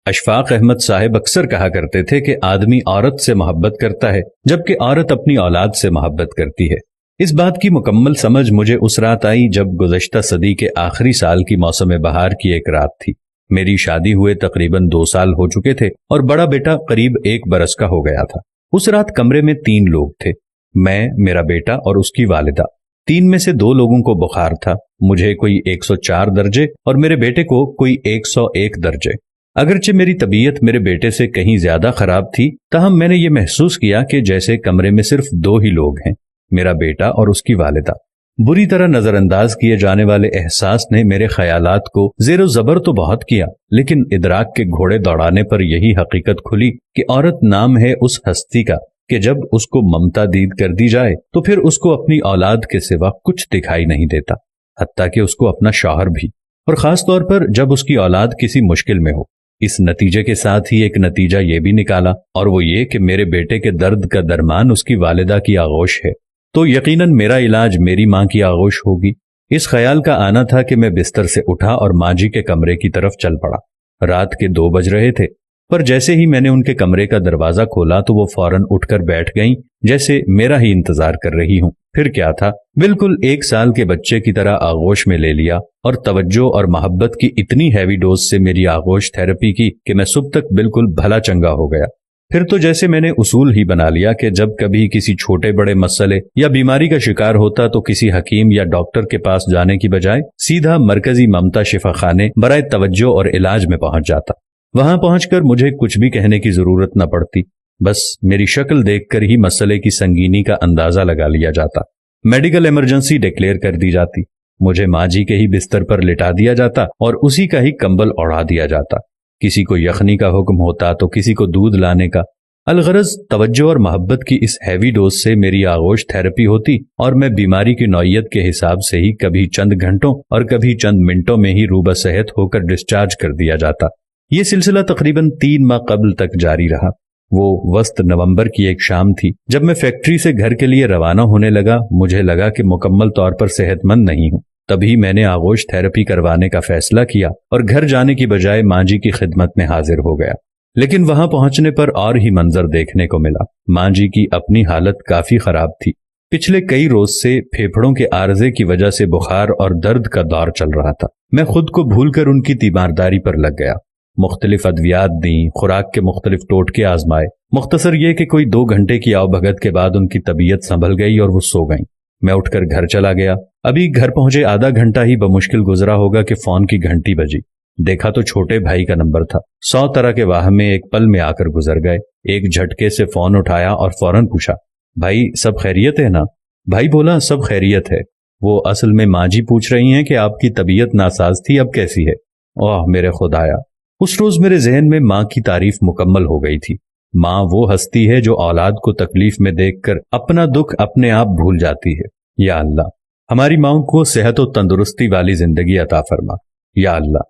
اشفاق احمد صاحب اکثر کہا کرتے تھے کہ آدمی عورت سے محبت کرتا ہے جبکہ عورت اپنی اولاد سے محبت کرتی ہے۔ اس بات کی مکمل سمجھ مجھے اس رات آئی جب گزشتہ صدی کے آخری سال کی موسم بہار کی ایک رات تھی۔ میری شادی ہوئے تقریباً 2 سال ہو چکے تھے اور بڑا بیٹا قریب 1 برس کا ہو گیا تھا۔ اس رات کمرے میں 3 لوگ تھے، میں، میرا بیٹا اور اس کی والدہ۔ 3 میں سے 2 لوگوں کو بخار تھا، مجھے کوئی 104 درجے اور میرے بیٹے کو کوئی 101 درجے۔ اگرچہ میری طبیعت میرے بیٹے سے کہیں زیادہ خراب تھی، تاہم میں نے یہ محسوس کیا کہ جیسے کمرے میں صرف 2 ہی لوگ ہیں، میرا بیٹا اور اس کی والدہ۔ بری طرح نظر انداز کیے جانے والے احساس نے میرے خیالات کو زیر و زبر تو بہت کیا، لیکن ادراک کے گھوڑے دوڑانے پر یہی حقیقت کھلی کہ عورت نام ہے اس ہستی کا کہ جب اس کو ممتا دید کر دی جائے تو پھر اس کو اپنی اولاد کے سوا کچھ دکھائی نہیں دیتا، حتیٰ کہ اس کو اپنا شوہر بھی، اور خاص طور پر جب اس کی اولاد کسی مشکل میں ہو۔ اس نتیجے کے ساتھ ہی ایک نتیجہ یہ بھی نکالا، اور وہ یہ کہ میرے بیٹے کے درد کا درمان اس کی والدہ کی آغوش ہے، تو یقیناً میرا علاج میری ماں کی آغوش ہوگی۔ اس خیال کا آنا تھا کہ میں بستر سے اٹھا اور ماں جی کے کمرے کی طرف چل پڑا۔ رات کے 2 بج رہے تھے، پر جیسے ہی میں نے ان کے کمرے کا دروازہ کھولا تو وہ فوراً اٹھ کر بیٹھ گئیں، جیسے میرا ہی انتظار کر رہی ہوں۔ پھر کیا تھا، بالکل 1 سال کے بچے کی طرح آغوش میں لے لیا اور توجہ اور محبت کی اتنی ہیوی ڈوز سے میری آغوش تھراپی کی کہ میں صبح تک بالکل بھلا چنگا ہو گیا۔ پھر تو جیسے میں نے اصول ہی بنا لیا کہ جب کبھی کسی چھوٹے بڑے مسئلے یا بیماری کا شکار ہوتا تو کسی حکیم یا ڈاکٹر کے پاس جانے کی بجائے سیدھا مرکزی ممتا شفا خانے برائے توجہ اور علاج میں پہنچ جاتا۔ وہاں پہنچ کر مجھے کچھ بھی کہنے کی ضرورت نہ پڑتی، بس میری شکل دیکھ کر ہی مسئلے کی سنگینی کا اندازہ لگا لیا جاتا۔ میڈیکل ایمرجنسی ڈکلیئر کر دی جاتی، مجھے ماں جی کے ہی بستر پر لٹا دیا جاتا اور اسی کا ہی کمبل اوڑھا دیا جاتا۔ کسی کو یخنی کا حکم ہوتا تو کسی کو دودھ لانے کا۔ الغرض توجہ اور محبت کی اس ہیوی ڈوز سے میری آغوش تھراپی ہوتی اور میں بیماری کی نوعیت کے حساب سے ہی کبھی چند گھنٹوں اور کبھی چند منٹوں میں ہی روبہ صحت ہو کر ڈسچارج کر دیا جاتا۔ یہ سلسلہ تقریباً 3 ماہ قبل تک جاری رہا۔ وہ وسط نومبر کی ایک شام تھی جب میں فیکٹری سے گھر کے لیے روانہ ہونے لگا۔ مجھے لگا کہ مکمل طور پر صحت مند نہیں ہوں، تبھی میں نے آغوش تھراپی کروانے کا فیصلہ کیا اور گھر جانے کی بجائے ماں جی کی خدمت میں حاضر ہو گیا۔ لیکن وہاں پہنچنے پر اور ہی منظر دیکھنے کو ملا۔ ماں جی کی اپنی حالت کافی خراب تھی، پچھلے کئی روز سے پھیپھڑوں کے عارضے کی وجہ سے بخار اور درد کا دور چل رہا تھا۔ میں خود کو بھول کر ان کی تیمارداری پر لگ گیا، مختلف ادویات دیں، خوراک کے مختلف ٹوٹکے آزمائے۔ مختصر یہ کہ کوئی 2 گھنٹے کی آؤ بھگت کے بعد ان کی طبیعت سنبھل گئی اور وہ سو گئیں۔ میں اٹھ کر گھر چلا گیا۔ ابھی گھر پہنچے آدھا گھنٹہ ہی بمشکل گزرا ہوگا کہ فون کی گھنٹی بجی۔ دیکھا تو چھوٹے بھائی کا نمبر تھا۔ 100 طرح کے واہم میں ایک پل میں آ کر گزر گئے۔ ایک جھٹکے سے فون اٹھایا اور فوراً پوچھا، بھائی سب خیریت ہے نا؟ بھائی بولا، سب خیریت ہے۔ وہ اصل میں ماں جی پوچھ رہی ہیں کہ آپ کی طبیعت ناساز تھی، اب کیسی ہے؟ اوہ میرے خدایا! اس روز میرے ذہن میں ماں کی تعریف مکمل ہو گئی تھی۔ ماں وہ ہستی ہے جو اولاد کو تکلیف میں دیکھ کر اپنا دکھ اپنے آپ بھول جاتی ہے۔ یا اللہ، ہماری ماں کو صحت و تندرستی والی زندگی عطا فرما۔ یا اللہ،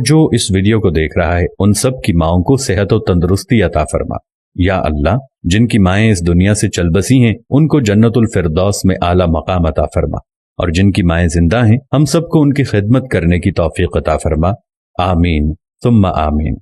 جو اس ویڈیو کو دیکھ رہا ہے ان سب کی ماؤں کو صحت و تندرستی عطا فرما۔ یا اللہ، جن کی مائیں اس دنیا سے چل بسی ہیں ان کو جنت الفردوس میں اعلیٰ مقام عطا فرما، اور جن کی مائیں زندہ ہیں ہم سب کو ان کی خدمت کرنے کی توفیق عطا فرما۔ آمین ثم آمین۔